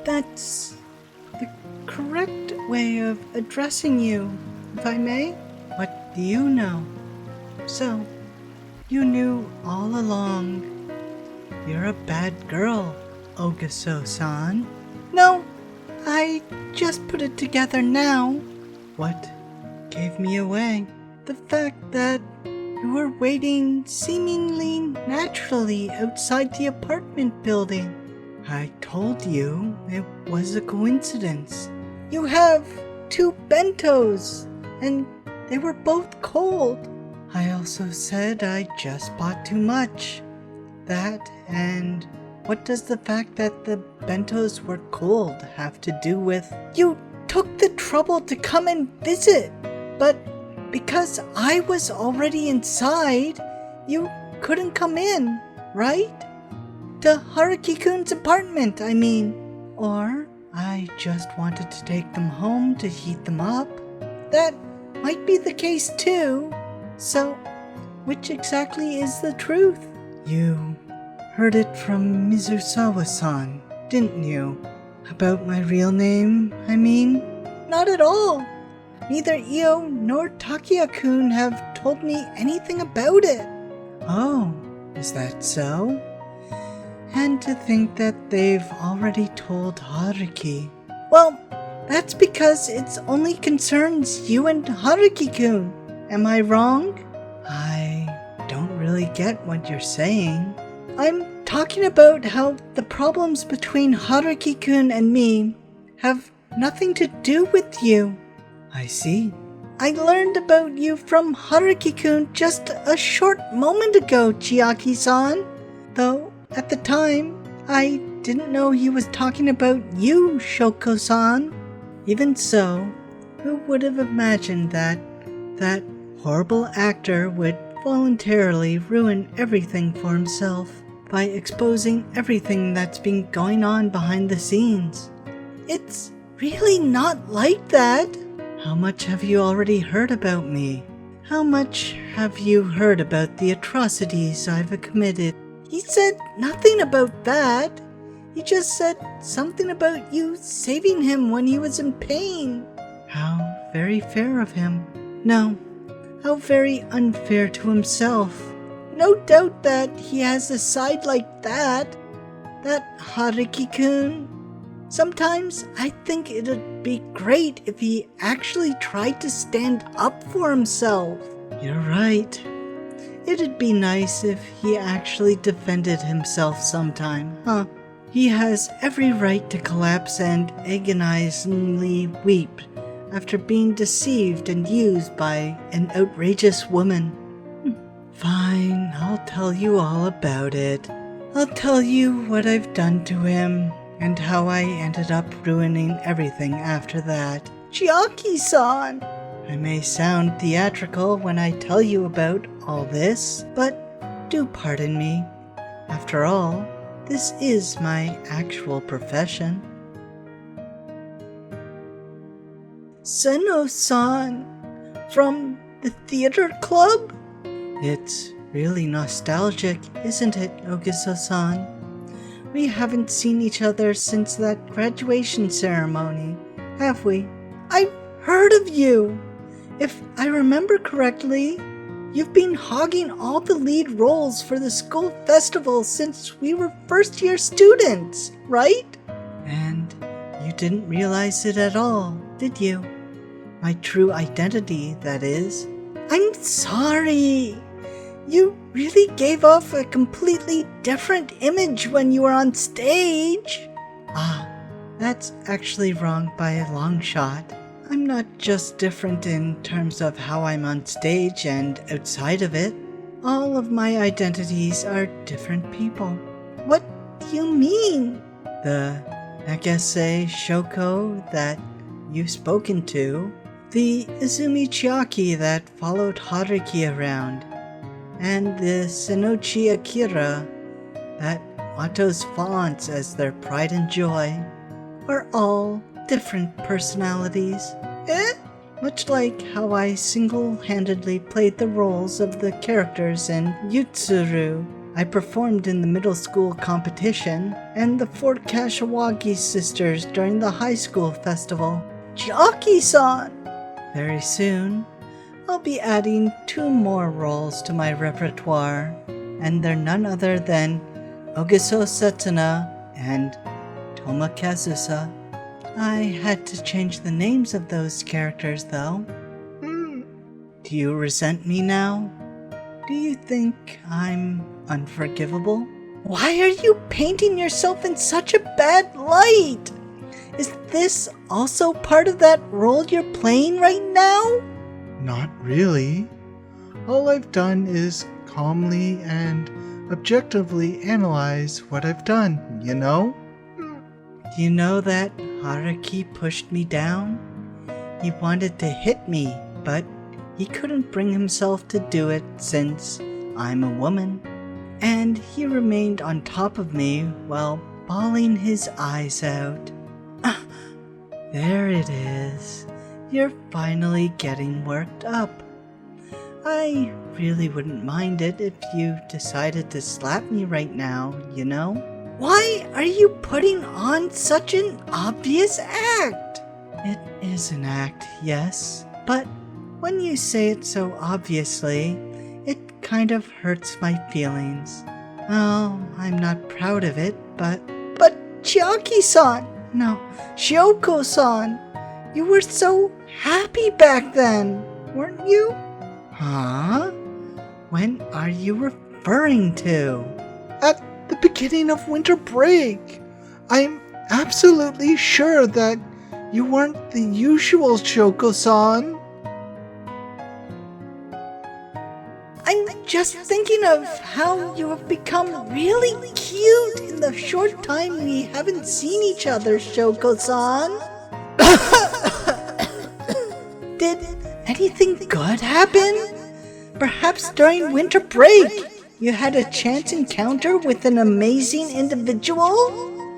That's the correct way of addressing you, if I may. What do you know? So, you knew all along. You're a bad girl, Ogaso-san. No, I just put it together now. What gave me away? The fact that you were waiting seemingly naturally outside the apartment building. I told you it was a coincidence. You have 2 bentos, and they were both cold. I also said I just bought too much. That, and what does the fact that the bentos were cold have to do with... You took the trouble to come and visit, but because I was already inside, you couldn't come in, right? To Haruki-kun's apartment, I mean. Or I just wanted to take them home to heat them up. That might be the case too. So, which exactly is the truth? You heard it from Mizusawa-san, didn't you? About my real name, I mean? Not at all. Neither Io nor Takia-kun have told me anything about it. Oh, is that so? And to think that they've already told Haruki. Well, that's because it only concerns you and Haruki-kun. Am I wrong? I don't really get what you're saying. I'm talking about how the problems between Haruki-kun and me have nothing to do with you. I see. I learned about you from Haruki-kun just a short moment ago, Chiaki-san. Though, at the time, I didn't know he was talking about you, Shoko-san. Even so, who would have imagined that horrible actor would voluntarily ruin everything for himself by exposing everything that's been going on behind the scenes? It's really not like that. How much have you already heard about me? How much have you heard about the atrocities I've committed? He said nothing about that. He just said something about you saving him when he was in pain. How very fair of him. No, how very unfair to himself. No doubt that he has a side like that. That Haruki-kun. Sometimes I think it'd be great if he actually tried to stand up for himself. You're right. It'd be nice if he actually defended himself sometime, huh? He has every right to collapse and agonizingly weep after being deceived and used by an outrageous woman. Fine, I'll tell you all about it. I'll tell you what I've done to him, and how I ended up ruining everything after that. Chiaki-san! I may sound theatrical when I tell you about all this, but do pardon me. After all, this is my actual profession. Seno-san, from the theater club? It's really nostalgic, isn't it, Ogiso-san? We haven't seen each other since that graduation ceremony, have we? I've heard of you! If I remember correctly, you've been hogging all the lead roles for the school festival since we were first-year students, right? And you didn't realize it at all, did you? My true identity, that is. I'm sorry! You really gave off a completely different image when you were on stage. Ah, that's actually wrong by a long shot. I'm not just different in terms of how I'm on stage and outside of it. All of my identities are different people. What do you mean? The Nagase Shoko that you've spoken to, the Izumi Chiaki that followed Haruki around, and the Senochi Akira that Wato's fawns as their pride and joy, are all different personalities. Much like how I single-handedly played the roles of the characters in Yutsuru I performed in the middle school competition and the Fort Kashiwagi sisters during the high school festival. Chiaki-san! Very soon, I'll be adding 2 more roles to my repertoire, and they're none other than Ogiso Setsuna and Toma Kazusa. I had to change the names of those characters, though. Do you resent me now? Do you think I'm unforgivable? Why are you painting yourself in such a bad light? Is this also part of that role you're playing right now? Not really. All I've done is calmly and objectively analyze what I've done, you know? Do you know that Haruki pushed me down? He wanted to hit me, but he couldn't bring himself to do it since I'm a woman. And he remained on top of me while bawling his eyes out. There it is. You're finally getting worked up. I really wouldn't mind it if you decided to slap me right now, you know? Why are you putting on such an obvious act? It is an act, yes, but when you say it so obviously, it kind of hurts my feelings. Oh, I'm not proud of it, but Chiaki-san! No, Shioko-san! You were so happy back then, weren't you? Huh? When are you referring to? At the beginning of winter break. I'm absolutely sure that you weren't the usual Shoko-san. I'm just thinking of how you have become really cute in the short time we haven't seen each other, Shoko-san. Did anything good happen? Perhaps during winter break, you had a chance encounter with an amazing individual?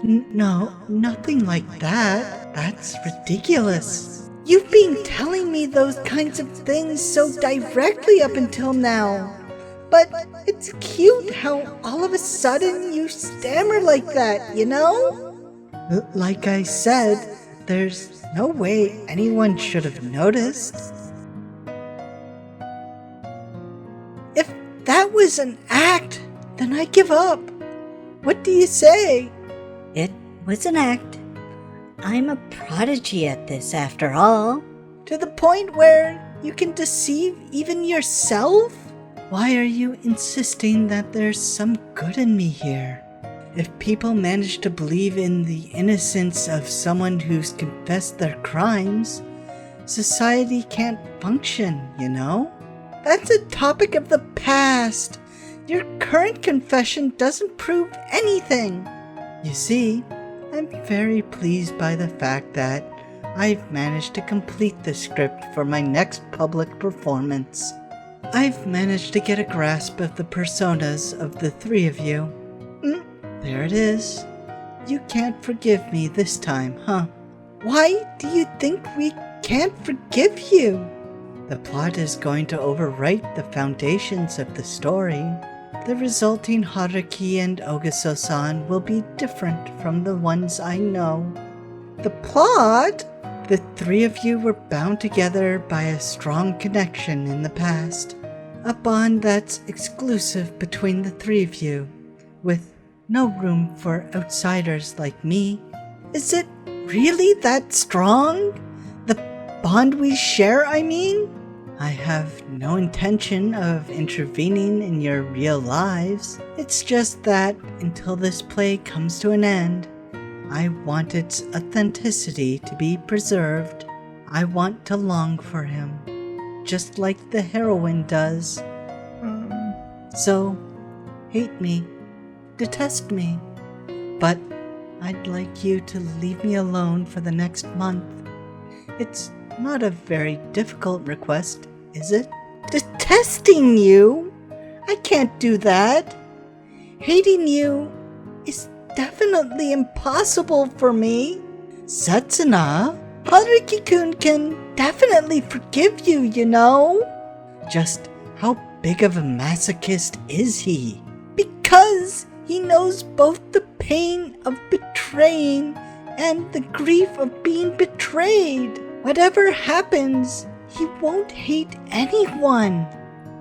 No, nothing like that. That's ridiculous. You've been telling me those kinds of things so directly up until now. But it's cute how all of a sudden you stammer like that, you know? Like I said, there's no way anyone should have noticed. If that was an act, then I give up. What do you say? It was an act. I'm a prodigy at this, after all. To the point where you can deceive even yourself? Why are you insisting that there's some good in me here? If people manage to believe in the innocence of someone who's confessed their crimes, society can't function, you know? That's a topic of the past. Your current confession doesn't prove anything. You see, I'm very pleased by the fact that I've managed to complete the script for my next public performance. I've managed to get a grasp of the personas of the 3 of you. There it is. You can't forgive me this time, huh? Why do you think we can't forgive you? The plot is going to overwrite the foundations of the story. The resulting Haruki and Ogiso-san will be different from the ones I know. The plot? The 3 of you were bound together by a strong connection in the past. A bond that's exclusive between the 3 of you, with no room for outsiders like me. Is it really that strong? The bond we share, I mean? I have no intention of intervening in your real lives. It's just that until this play comes to an end, I want its authenticity to be preserved. I want to long for him, just like the heroine does. So, hate me, detest me, but I'd like you to leave me alone for the next month. It's not a very difficult request, is it? Detesting you? I can't do that. Hating you is definitely impossible for me. Setsuna, Haruki-kun can definitely forgive you, you know. Just how big of a masochist is he? Because because he knows both the pain of betraying and the grief of being betrayed. Whatever happens, he won't hate anyone.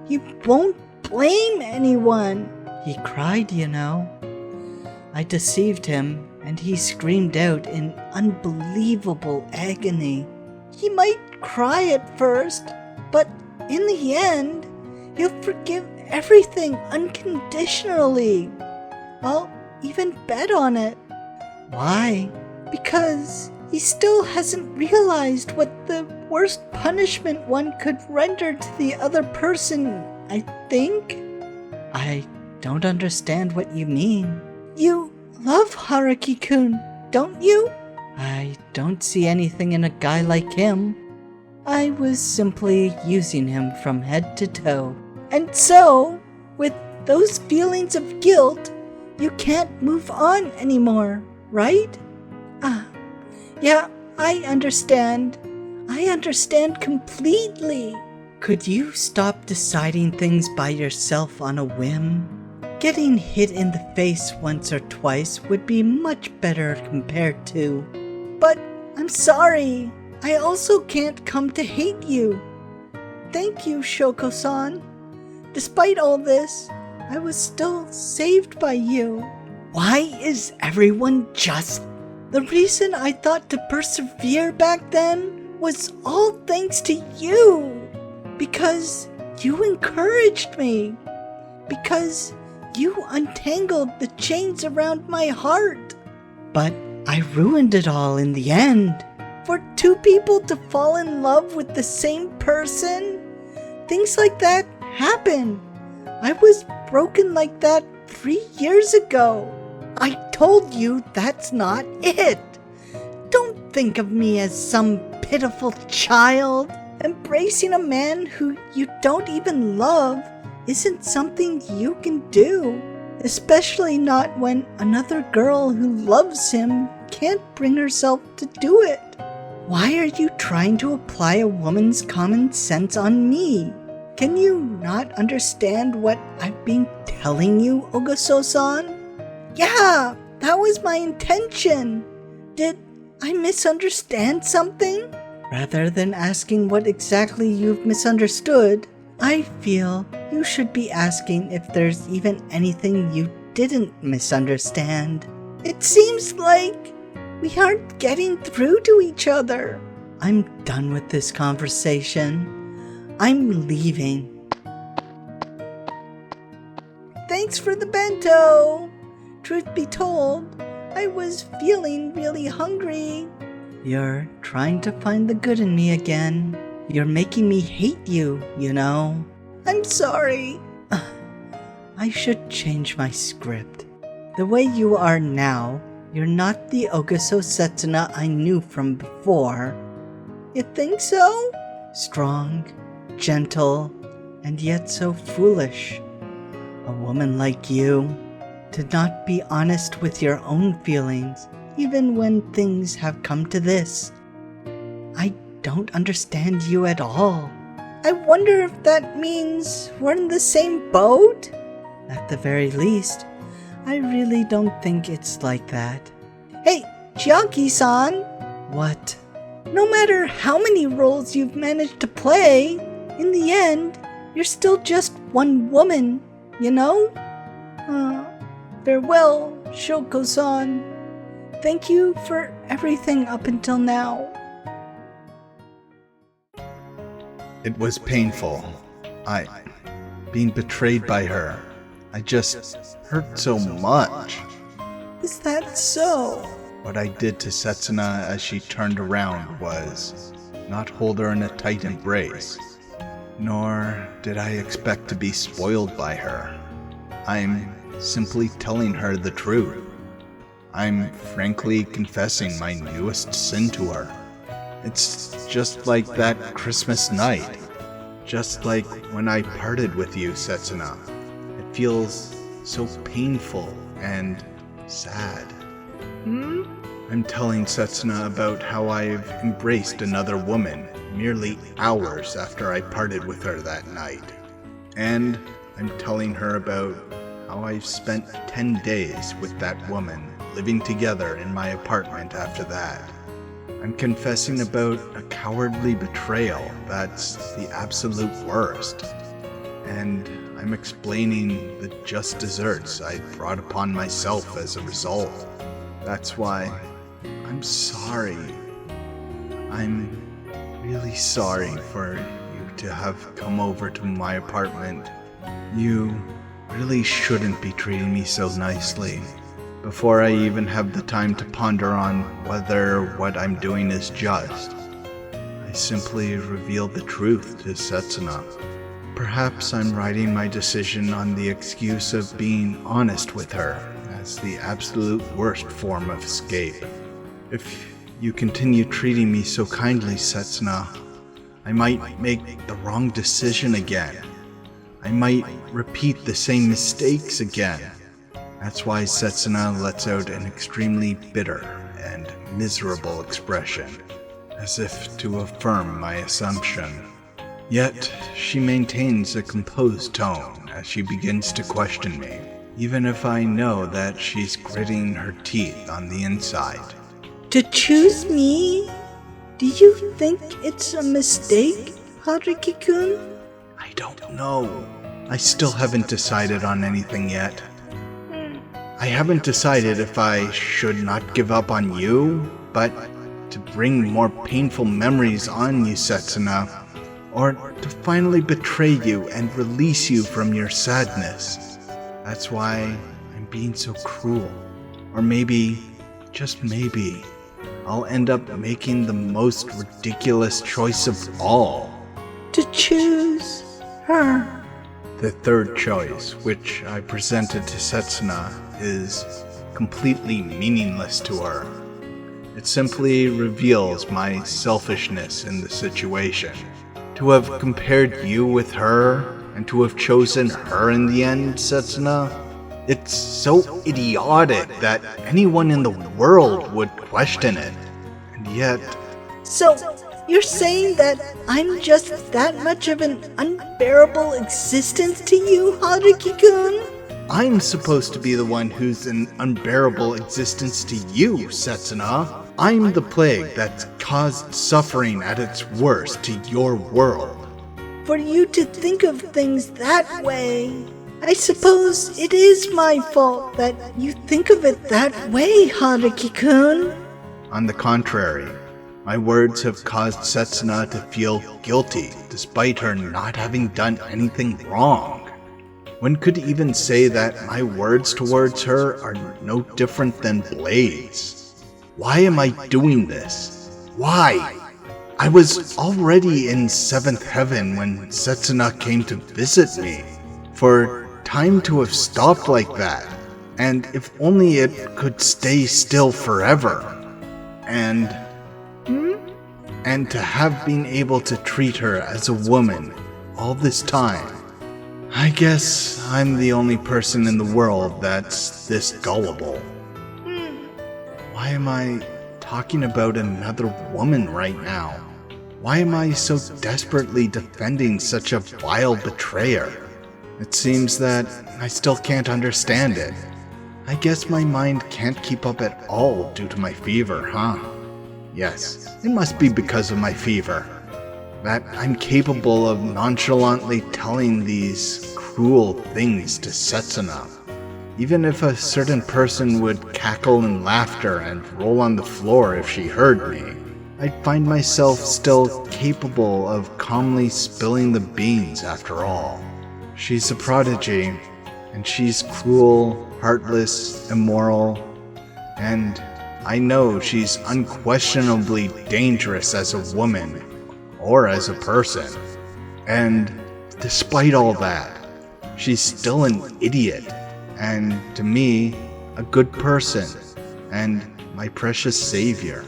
He won't blame anyone. He cried, you know. I deceived him, and he screamed out in unbelievable agony. He might cry at first, but in the end, he'll forgive everything unconditionally. I'll even bet on it. Why? Because he still hasn't realized what the worst punishment one could render to the other person, I think. I don't understand what you mean. You love Haruki-kun, don't you? I don't see anything in a guy like him. I was simply using him from head to toe. And so, with those feelings of guilt, you can't move on anymore, right? Yeah, I understand. I understand completely. Could you stop deciding things by yourself on a whim? Getting hit in the face once or twice would be much better compared to... But I'm sorry. I also can't come to hate you. Thank you, Shoko-san. Despite all this, I was still saved by you. Why is everyone just... The reason I thought to persevere back then was all thanks to you. Because you encouraged me. Because you untangled the chains around my heart. But I ruined it all in the end. For two people to fall in love with the same person, things like that happen. I was broken like that 3 years ago. I told you that's not it. Don't think of me as some pitiful child. Embracing a man who you don't even love isn't something you can do. Especially not when another girl who loves him can't bring herself to do it. Why are you trying to apply a woman's common sense on me? Can you not understand what I've been telling you, Ogaso-san? Yeah, that was my intention. Did I misunderstand something? Rather than asking what exactly you've misunderstood, I feel you should be asking if there's even anything you didn't misunderstand. It seems like we aren't getting through to each other. I'm done with this conversation. I'm leaving. Thanks for the bento. Truth be told, I was feeling really hungry. You're trying to find the good in me again. You're making me hate you, you know. I'm sorry. I should change my script. The way you are now, you're not the Ogaso Setsuna I knew from before. You think so? Strong, gentle, and yet so foolish. A woman like you, to not be honest with your own feelings, even when things have come to this. I don't understand you at all. I wonder if that means we're in the same boat? At the very least, I really don't think it's like that. Hey, Chiaki-san! What? No matter how many roles you've managed to play, in the end, you're still just one woman, you know? Farewell, Shoko-san. Thank you for everything up until now. It was painful. Being betrayed by her. I just hurt so much. Is that so? What I did to Setsuna as she turned around was not hold her in a tight embrace. Nor did I expect to be spoiled by her. I'm simply telling her the truth. I'm frankly confessing my newest sin to her. It's just like that Christmas night. Just like when I parted with you, Setsuna. It feels so painful and sad. I'm telling Setsuna about how I've embraced another woman merely hours after I parted with her that night. And I'm telling her about how I've spent 10 days with that woman, living together in my apartment after that. I'm confessing about a cowardly betrayal that's the absolute worst. And I'm explaining the just desserts I brought upon myself as a result. That's why I'm sorry. I'm really sorry for you to have come over to my apartment. You really shouldn't be treating me so nicely. Before I even have the time to ponder on whether what I'm doing is just, I simply revealed the truth to Setsuna. Perhaps I'm writing my decision on the excuse of being honest with her as the absolute worst form of escape. If you continue treating me so kindly, Setsuna, I might make the wrong decision again. I might repeat the same mistakes again. That's why Setsuna lets out an extremely bitter and miserable expression, as if to affirm my assumption. Yet, she maintains a composed tone as she begins to question me, even if I know that she's gritting her teeth on the inside. To choose me? Do you think it's a mistake, Haruki-kun? I don't know. I still haven't decided on anything yet. I haven't decided if I should not give up on you, but to bring more painful memories on you, Setsuna, or to finally betray you and release you from your sadness. That's why I'm being so cruel. Or maybe, just maybe, I'll end up making the most ridiculous choice of all. To choose her. The third choice, which I presented to Setsuna, is completely meaningless to her. It simply reveals my selfishness in the situation. To have compared you with her, and to have chosen her in the end, Setsuna, it's so idiotic that anyone in the world would question it. And yet... So, you're saying that I'm just that much of an unbearable existence to you, Haruki-kun? I'm supposed to be the one who's an unbearable existence to you, Setsuna. I'm the plague that's caused suffering at its worst to your world. For you to think of things that way, I suppose it is my fault that you think of it that way, Haruki-kun. On the contrary, my words have caused Setsuna to feel guilty despite her not having done anything wrong. One could even say that my words towards her are no different than blades. Why am I doing this? Why? I was already in 7th heaven when Setsuna came to visit me. For time to have stopped like that, and if only it could stay still forever. And to have been able to treat her as a woman all this time. I guess I'm the only person in the world that's this gullible. Why am I talking about another woman right now? Why am I so desperately defending such a vile betrayer? It seems that I still can't understand it. I guess my mind can't keep up at all due to my fever, huh? Yes, it must be because of my fever. That I'm capable of nonchalantly telling these cruel things to Setsuna. Even if a certain person would cackle in laughter and roll on the floor if she heard me, I'd find myself still capable of calmly spilling the beans after all. She's a prodigy, and she's cruel, heartless, immoral, and I know she's unquestionably dangerous as a woman, or as a person. And despite all that, she's still an idiot, and to me, a good person, and my precious savior.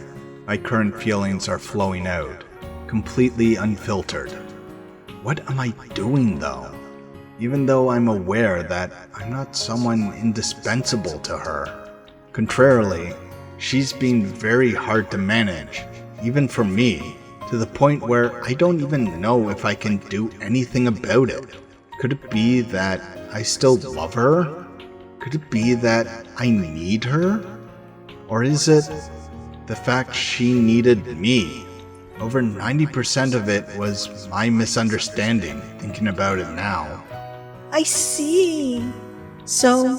My current feelings are flowing out, completely unfiltered. What am I doing though? Even though I'm aware that I'm not someone indispensable to her. Contrarily, she's been very hard to manage, even for me, to the point where I don't even know if I can do anything about it. Could it be that I still love her? Could it be that I need her? Or is it the fact she needed me? Over 90% of it was my misunderstanding, thinking about it now. I see. So,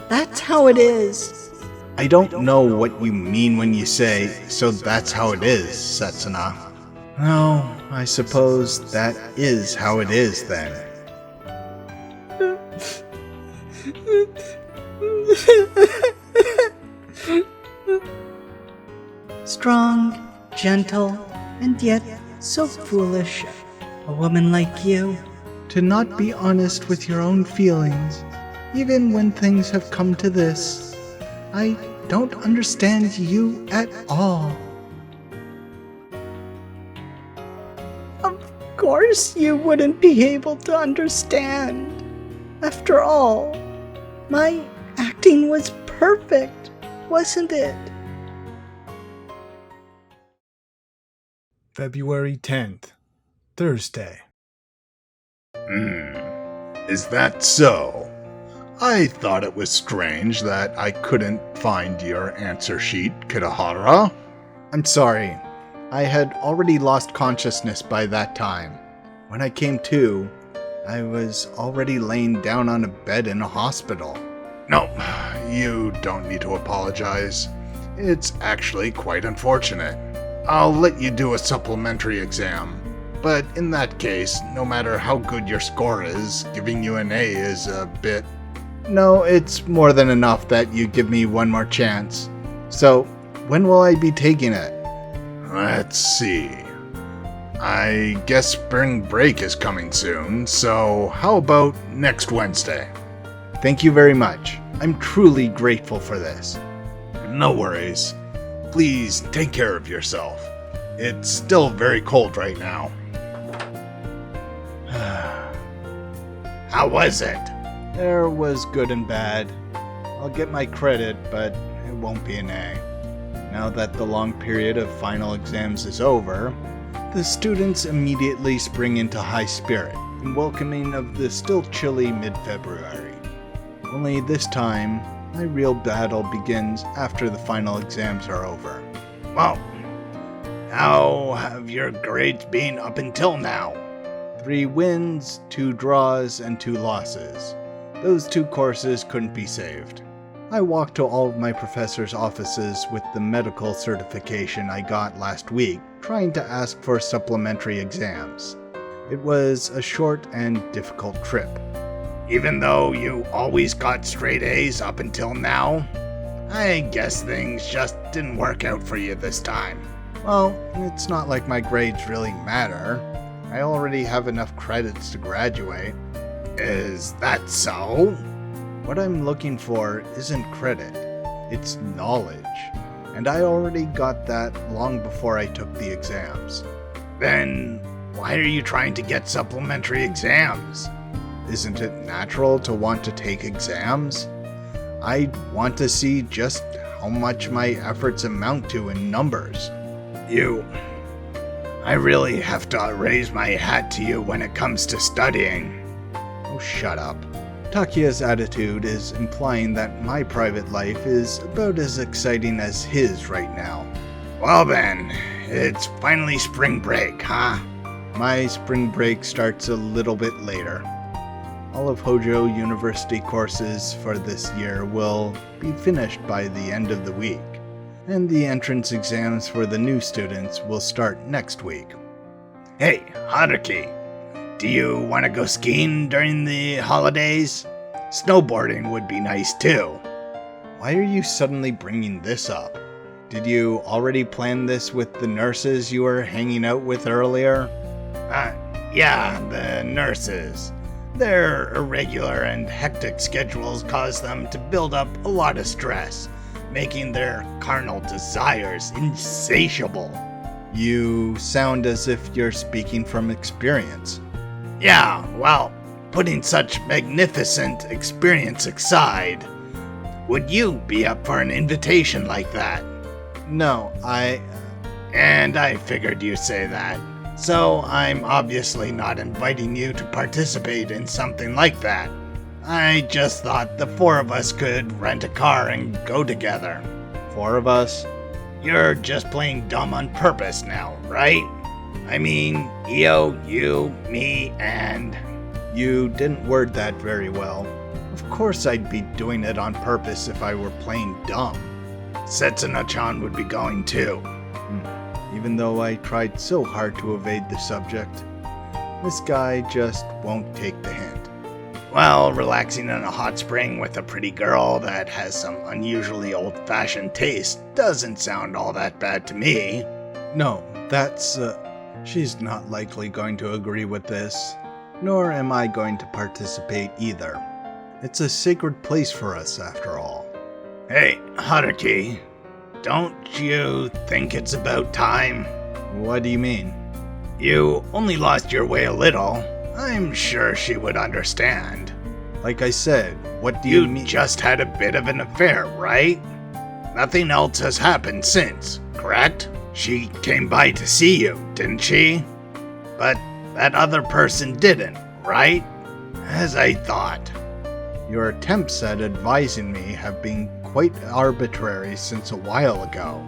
that's how it is. I don't know what you mean when you say, so that's how it is, Setsuna. No, I suppose that is how it is then. Strong, gentle, and yet so foolish. A woman like you. To not be honest with your own feelings, even when things have come to this. I don't understand you at all. Of course you wouldn't be able to understand. After all, my acting was perfect, wasn't it? February 10th, Thursday. Is that so? I thought it was strange that I couldn't find your answer sheet, Kitahara. I'm sorry. I had already lost consciousness by that time. When I came to, I was already laying down on a bed in a hospital. No, you don't need to apologize. It's actually quite unfortunate. I'll let you do a supplementary exam. But in that case, no matter how good your score is, giving you an A is a bit... No, it's more than enough that you give me one more chance. So, when will I be taking it? Let's see. I guess spring break is coming soon, so how about next Wednesday? Thank you very much. I'm truly grateful for this. No worries. Please take care of yourself. It's still very cold right now. How was it? There was good and bad. I'll get my credit, but it won't be an A. Now that the long period of final exams is over, the students immediately spring into high spirit in welcoming of the still chilly mid-February. Only this time, my real battle begins after the final exams are over. Well, how have your grades been up until now? 3 wins, 2 draws, and 2 losses. Those 2 courses couldn't be saved. I walked to all of my professors' offices with the medical certification I got last week, trying to ask for supplementary exams. It was a short and difficult trip. Even though you always got straight A's up until now, I guess things just didn't work out for you this time. Well, it's not like my grades really matter. I already have enough credits to graduate. Is that so? What I'm looking for isn't credit, it's knowledge. And I already got that long before I took the exams. Then, why are you trying to get supplementary exams? Isn't it natural to want to take exams? I want to see just how much my efforts amount to in numbers. I really have to raise my hat to you when it comes to studying. Oh, shut up. Takiya's attitude is implying that my private life is about as exciting as his right now. Well then, it's finally spring break, huh? My spring break starts a little bit later. All of Hojo University courses for this year will be finished by the end of the week, and the entrance exams for the new students will start next week. Hey, Haruki, do you want to go skiing during the holidays? Snowboarding would be nice too. Why are you suddenly bringing this up? Did you already plan this with the nurses you were hanging out with earlier? Yeah, the nurses. Their irregular and hectic schedules cause them to build up a lot of stress, making their carnal desires insatiable. You sound as if you're speaking from experience. Yeah, well, putting such magnificent experience aside, would you be up for an invitation like that? No, And I figured you'd say that. So I'm obviously not inviting you to participate in something like that. I just thought the four of us could rent a car and go together. 4 of us? You're just playing dumb on purpose now, right? I mean, Io, you, me, and... You didn't word that very well. Of course I'd be doing it on purpose if I were playing dumb. Setsuna-chan would be going too. Even though I tried so hard to evade the subject, this guy just won't take the hint. Well, relaxing in a hot spring with a pretty girl that has some unusually old-fashioned taste doesn't sound all that bad to me. No, that's, she's not likely going to agree with this, nor am I going to participate either. It's a sacred place for us, after all. Hey, Haruki, don't you think it's about time? What do you mean? You only lost your way a little. I'm sure she would understand. Like I said, what do you mean? You just had a bit of an affair, right? Nothing else has happened since, correct? She came by to see you, didn't she? But that other person didn't, right? As I thought. Your attempts at advising me have been quite arbitrary since a while ago.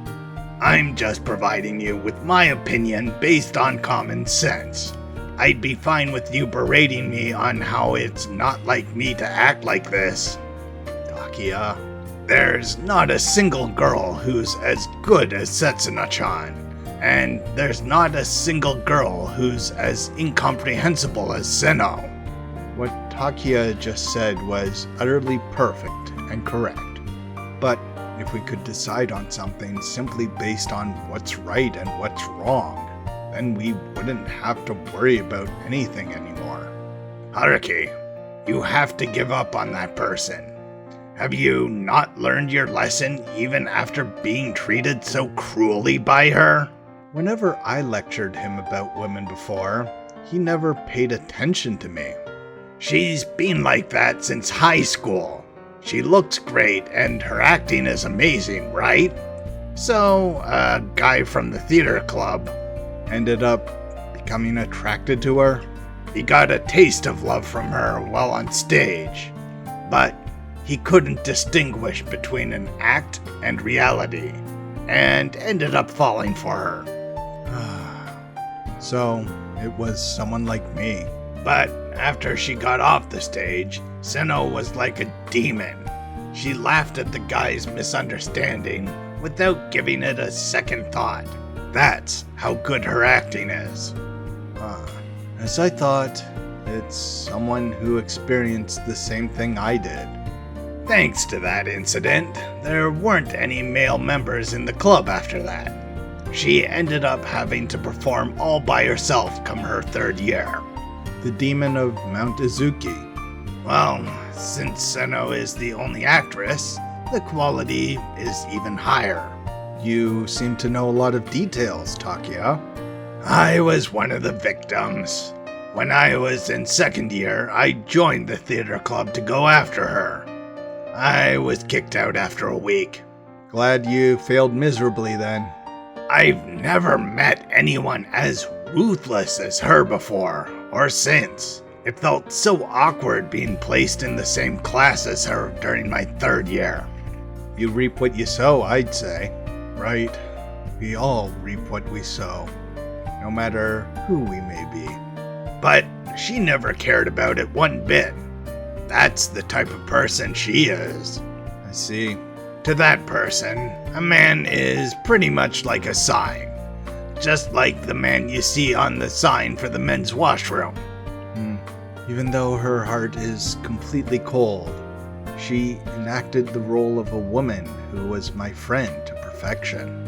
I'm just providing you with my opinion based on common sense. I'd be fine with you berating me on how it's not like me to act like this. Akira, There's not a single girl who's as good as Setsuna-chan, and there's not a single girl who's as incomprehensible as Seno. what Takia just said was utterly perfect and correct. But if we could decide on something simply based on what's right and what's wrong, then we wouldn't have to worry about anything anymore. Haruki, you have to give up on that person. Have you not learned your lesson even after being treated so cruelly by her? Whenever I lectured him about women before, he never paid attention to me. She's been like that since high school. She looks great and her acting is amazing, right? So, a guy from the theater club Ended up becoming attracted to her. He got a taste of love from her while on stage, but he couldn't distinguish between an act and reality, and ended up falling for her. So, it was someone like me. But after she got off the stage, Seno was like a demon. She laughed at the guy's misunderstanding without giving it a second thought. That's how good her acting is. As I thought, it's someone who experienced the same thing I did. Thanks to that incident, there weren't any male members in the club after that. She ended up having to perform all by herself come her 3rd year. The demon of Mount Izuki. Well, since Seno is the only actress, the quality is even higher. You seem to know a lot of details, Takia. I was one of the victims. When I was in 2nd year, I joined the theater club to go after her. I was kicked out after a week. Glad you failed miserably then. I've never met anyone as ruthless as her before, or since. It felt so awkward being placed in the same class as her during my 3rd year. You reap what you sow, I'd say. Right? We all reap what we sow, no matter who we may be. But she never cared about it one bit. That's the type of person she is. I see. To that person, a man is pretty much like a sign. Just like the man you see on the sign for the men's washroom. Even though her heart is completely cold, she enacted the role of a woman who was my friend to perfection.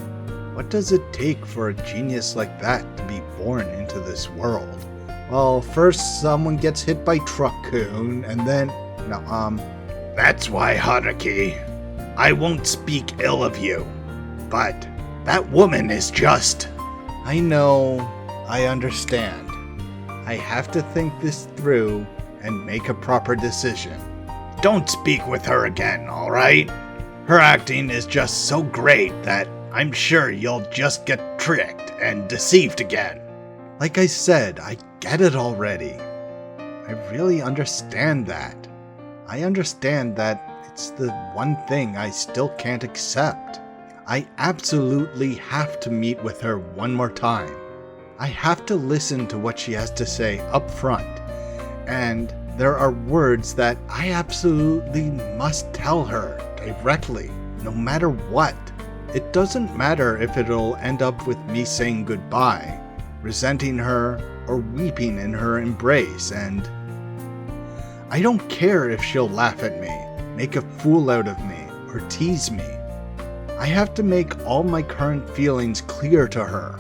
What does it take for a genius like that to be born into this world? Well, first someone gets hit by truck-kun, and then... That's why, Haruki, I won't speak ill of you. But that woman is just... I know, I understand. I have to think this through and make a proper decision. Don't speak with her again, alright? Her acting is just so great that I'm sure you'll just get tricked and deceived again. Like I said, I get it already. I really understand that. I understand that it's the one thing I still can't accept. I absolutely have to meet with her one more time. I have to listen to what she has to say up front, and there are words that I absolutely must tell her directly, no matter what. It doesn't matter if it'll end up with me saying goodbye, resenting her, or weeping in her embrace, and I don't care if she'll laugh at me, make a fool out of me, or tease me. I have to make all my current feelings clear to her,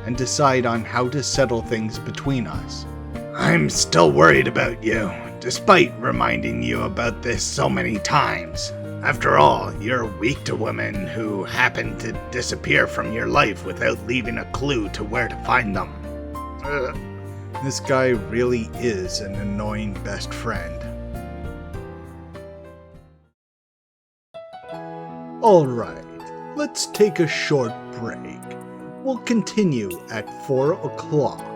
and decide on how to settle things between us. I'm still worried about you, despite reminding you about this so many times. After all, you're weak to women who happen to disappear from your life without leaving a clue to where to find them. This guy really is an annoying best friend. Alright, let's take a short break. We'll continue at 4 o'clock.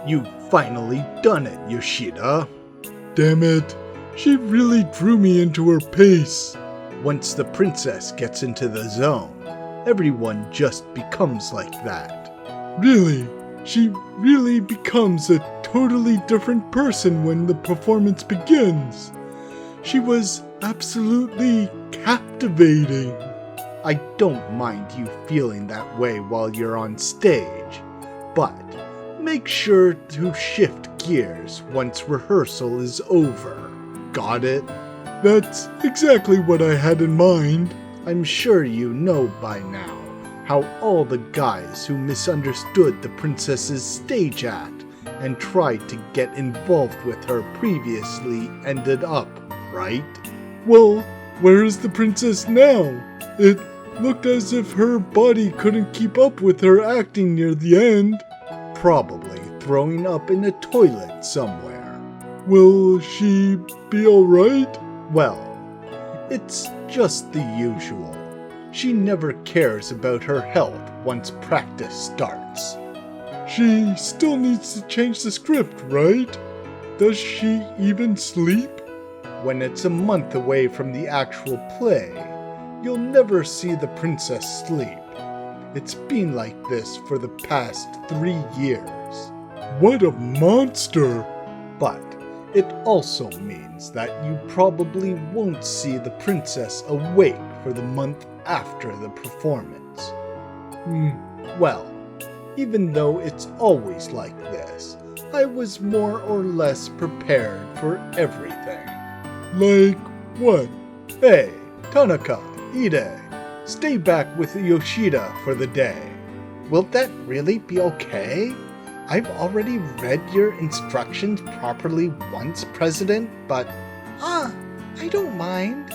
You finally done it, Yoshida. Damn it. She really drew me into her pace. Once the princess gets into the zone, everyone just becomes like that. Really? She really becomes a totally different person when the performance begins. She was absolutely captivating. I don't mind you feeling that way while you're on stage, but make sure to shift gears once rehearsal is over. Got it? That's exactly what I had in mind. I'm sure you know by now how all the guys who misunderstood the princess's stage act and tried to get involved with her previously ended up, right? Well, where is the princess now? It looked as if her body couldn't keep up with her acting near the end. Probably throwing up in a toilet somewhere. Will she be alright? Well, it's just the usual. She never cares about her health once practice starts. She still needs to change the script, right? Does she even sleep? When it's a month away from the actual play, you'll never see the princess sleep. It's been like this for the past 3 years. What a monster! But it also means that you probably won't see the princess awake for the month after the performance. Well, even though it's always like this, I was more or less prepared for everything. Like what? Hey, Tanaka, Ide, stay back with Yoshida for the day. Will that really be okay? I've already read your instructions properly once, President, but I don't mind.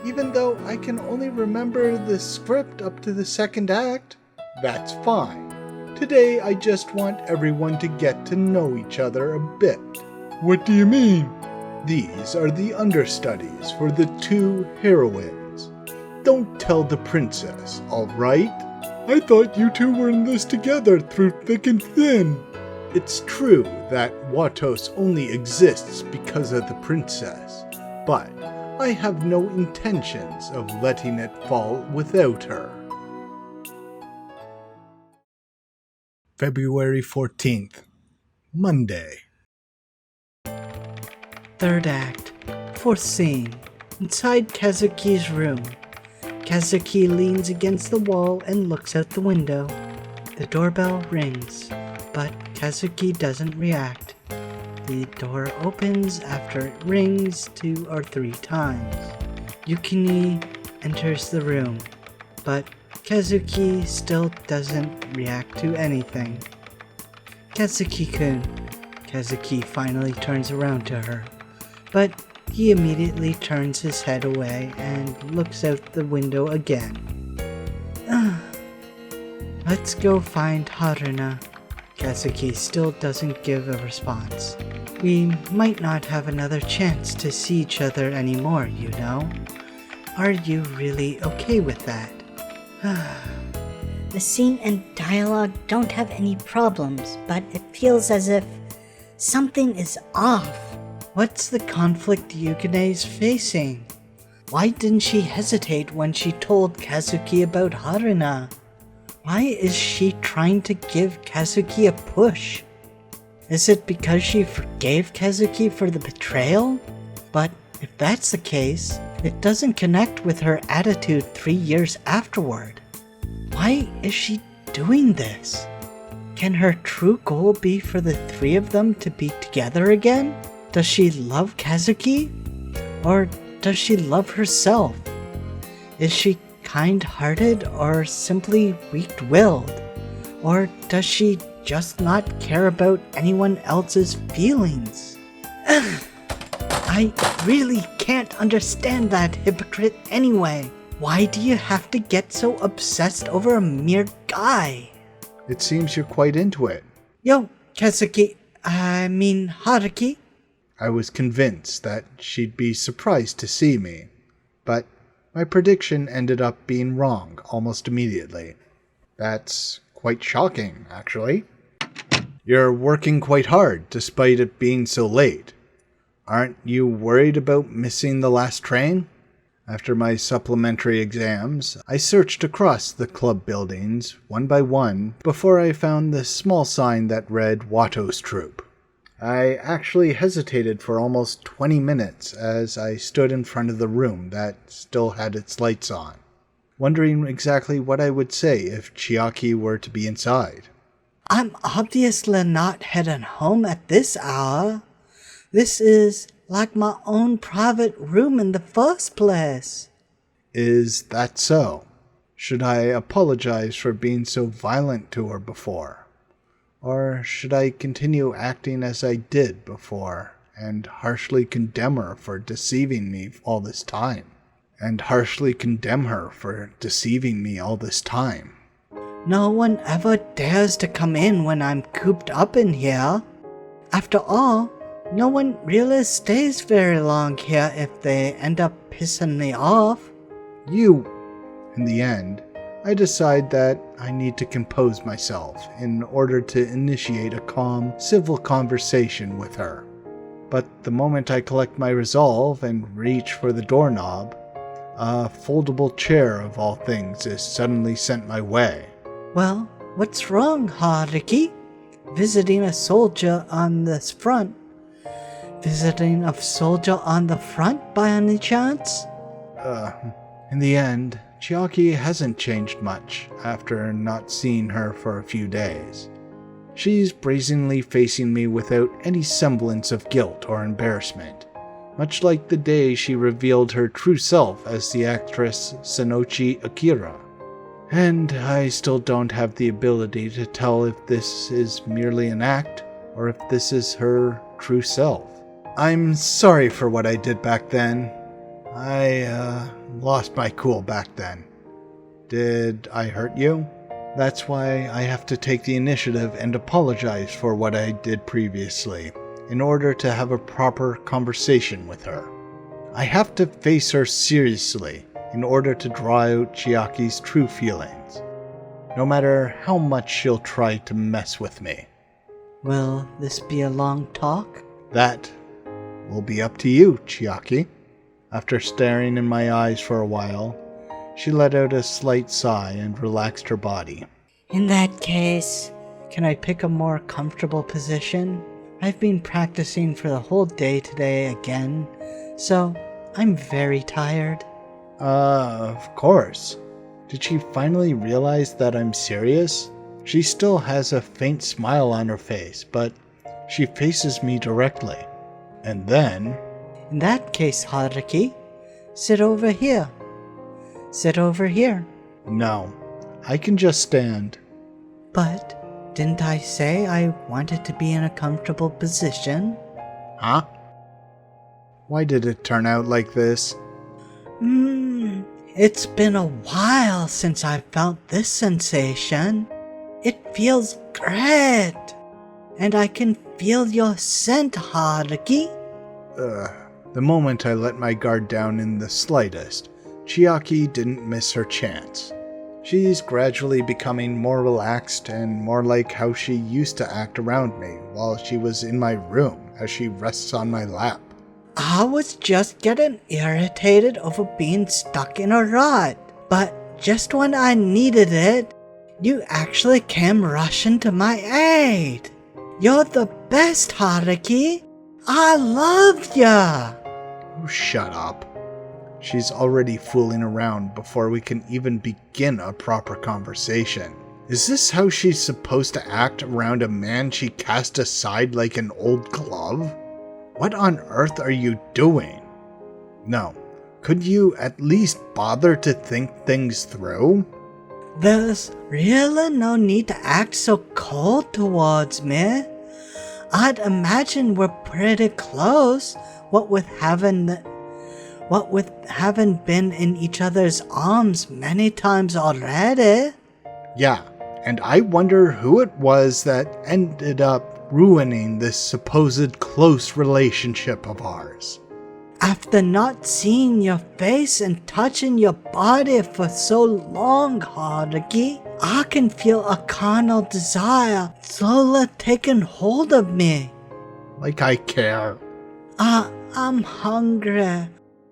Even though I can only remember the script up to the second act, that's fine. Today I just want everyone to get to know each other a bit. What do you mean? These are the understudies for the 2 heroines. Don't tell the princess, alright? I thought you two were in this together through thick and thin. It's true that Watos only exists because of the princess, but I have no intentions of letting it fall without her. February 14th, Monday. Third act, 4th scene. Inside Kazuki's room. Kazuki leans against the wall and looks out the window. The doorbell rings, but Kazuki doesn't react. The door opens after it rings 2 or 3 times. Yukini enters the room, but Kazuki still doesn't react to anything. Kazuki-kun. Kazuki finally turns around to her, but he immediately turns his head away and looks out the window again. Let's go find Haruna. Kazuki still doesn't give a response. We might not have another chance to see each other anymore, you know. Are you really okay with that? The scene and dialogue don't have any problems, but it feels as if something is off. What's the conflict Yukine's facing? Why didn't she hesitate when she told Kazuki about Haruna? Why is she trying to give Kazuki a push? Is it because she forgave Kazuki for the betrayal? But if that's the case, it doesn't connect with her attitude 3 years afterward. Why is she doing this? Can her true goal be for the three of them to be together again? Does she love Kazuki? Or does she love herself? Is she kind-hearted or simply weak-willed? Or does she just not care about anyone else's feelings? I really can't understand that hypocrite anyway. Why do you have to get so obsessed over a mere guy? It seems you're quite into it. Yo, Haruki. I was convinced that she'd be surprised to see me, but my prediction ended up being wrong almost immediately. That's quite shocking, actually. You're working quite hard, despite it being so late. Aren't you worried about missing the last train? After my supplementary exams, I searched across the club buildings, one by one, before I found the small sign that read Watto's Troop. I actually hesitated for almost 20 minutes as I stood in front of the room that still had its lights on, wondering exactly what I would say if Chiaki were to be inside. I'm obviously not heading home at this hour. This is like my own private room in the first place. Is that so? Should I apologize for being so violent to her before? Or should I continue acting as I did before and harshly condemn her for deceiving me all this time? No one ever dares to come in when I'm cooped up in here. After all, no one really stays very long here if they end up pissing me off. In the end, I decide that I need to compose myself in order to initiate a calm, civil conversation with her. But the moment I collect my resolve and reach for the doorknob, a foldable chair of all things is suddenly sent my way. Well, what's wrong, Haruki? Visiting a soldier on the front by any chance? In the end, Chiaki hasn't changed much after not seeing her for a few days. She's brazenly facing me without any semblance of guilt or embarrassment, much like the day she revealed her true self as the actress Senochi Akira. And I still don't have the ability to tell if this is merely an act or if this is her true self. I'm sorry for what I did back then. I lost my cool back then. Did I hurt you? That's why I have to take the initiative and apologize for what I did previously, in order to have a proper conversation with her. I have to face her seriously in order to draw out Chiaki's true feelings, no matter how much she'll try to mess with me. Will this be a long talk? That will be up to you, Chiaki. After staring in my eyes for a while, she let out a slight sigh and relaxed her body. In that case, can I pick a more comfortable position? I've been practicing for the whole day today again, so I'm very tired. Of course. Did she finally realize that I'm serious? She still has a faint smile on her face, but she faces me directly. And then... In that case, Haruki, sit over here. Sit over here. No, I can just stand. But didn't I say I wanted to be in a comfortable position? Huh? Why did it turn out like this? It's been a while since I felt this sensation. It feels great. And I can feel your scent, Haruki. The moment I let my guard down in the slightest, Chiaki didn't miss her chance. She's gradually becoming more relaxed and more like how she used to act around me while she was in my room as she rests on my lap. I was just getting irritated over being stuck in a rut, but just when I needed it, you actually came rushing to my aid. You're the best, Haruki. I love ya. Oh, shut up. She's already fooling around before we can even begin a proper conversation. Is this how she's supposed to act around a man she cast aside like an old glove? What on earth are you doing? No, could you at least bother to think things through? There's really no need to act so cold towards me. I'd imagine we're pretty close, what with having been in each other's arms many times already. Yeah, and I wonder who it was that ended up ruining this supposed close relationship of ours. After not seeing your face and touching your body for so long, Haruki, I can feel a carnal desire slowly taking hold of me. Like I care. I'm hungry.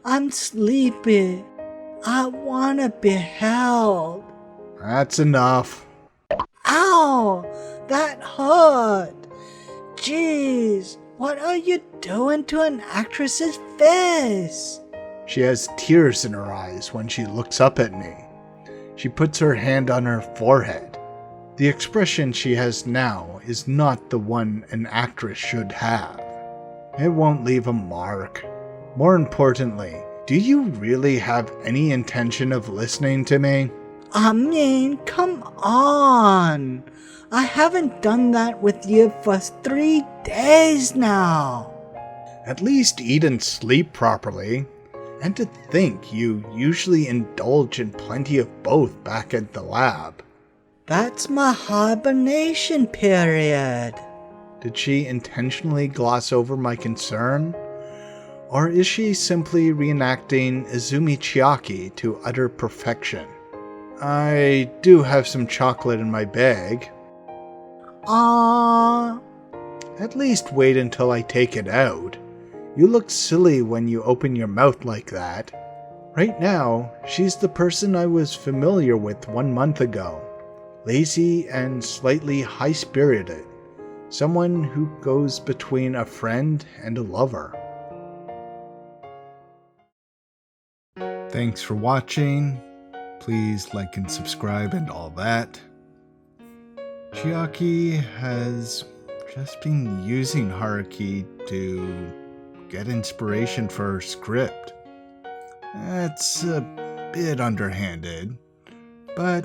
I'm sleepy. I wanna be held. That's enough. Ow! That hurt! Jeez, what are you doing to an actress's face? She has tears in her eyes when she looks up at me. She puts her hand on her forehead. The expression she has now is not the one an actress should have. It won't leave a mark. More importantly, do you really have any intention of listening to me? I mean, come on. I haven't done that with you for 3 days now. At least eat and sleep properly. And to think you usually indulge in plenty of both back at the lab. That's my hibernation period. Did she intentionally gloss over my concern? Or is she simply reenacting Izumi Chiaki to utter perfection? I do have some chocolate in my bag. At least wait until I take it out. You look silly when you open your mouth like that. Right now, she's the person I was familiar with 1 month ago. Lazy and slightly high-spirited. Someone who goes between a friend and a lover. Thanks for watching. Please like and subscribe and all that. Chiaki has just been using Haruki to get inspiration for her script. That's a bit underhanded, but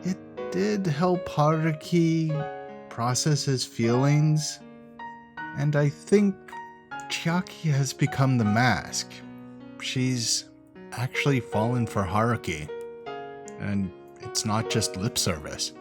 it did help Haruki process his feelings, and I think Chiaki has become the mask. She's actually fallen for Haruki, and it's not just lip service.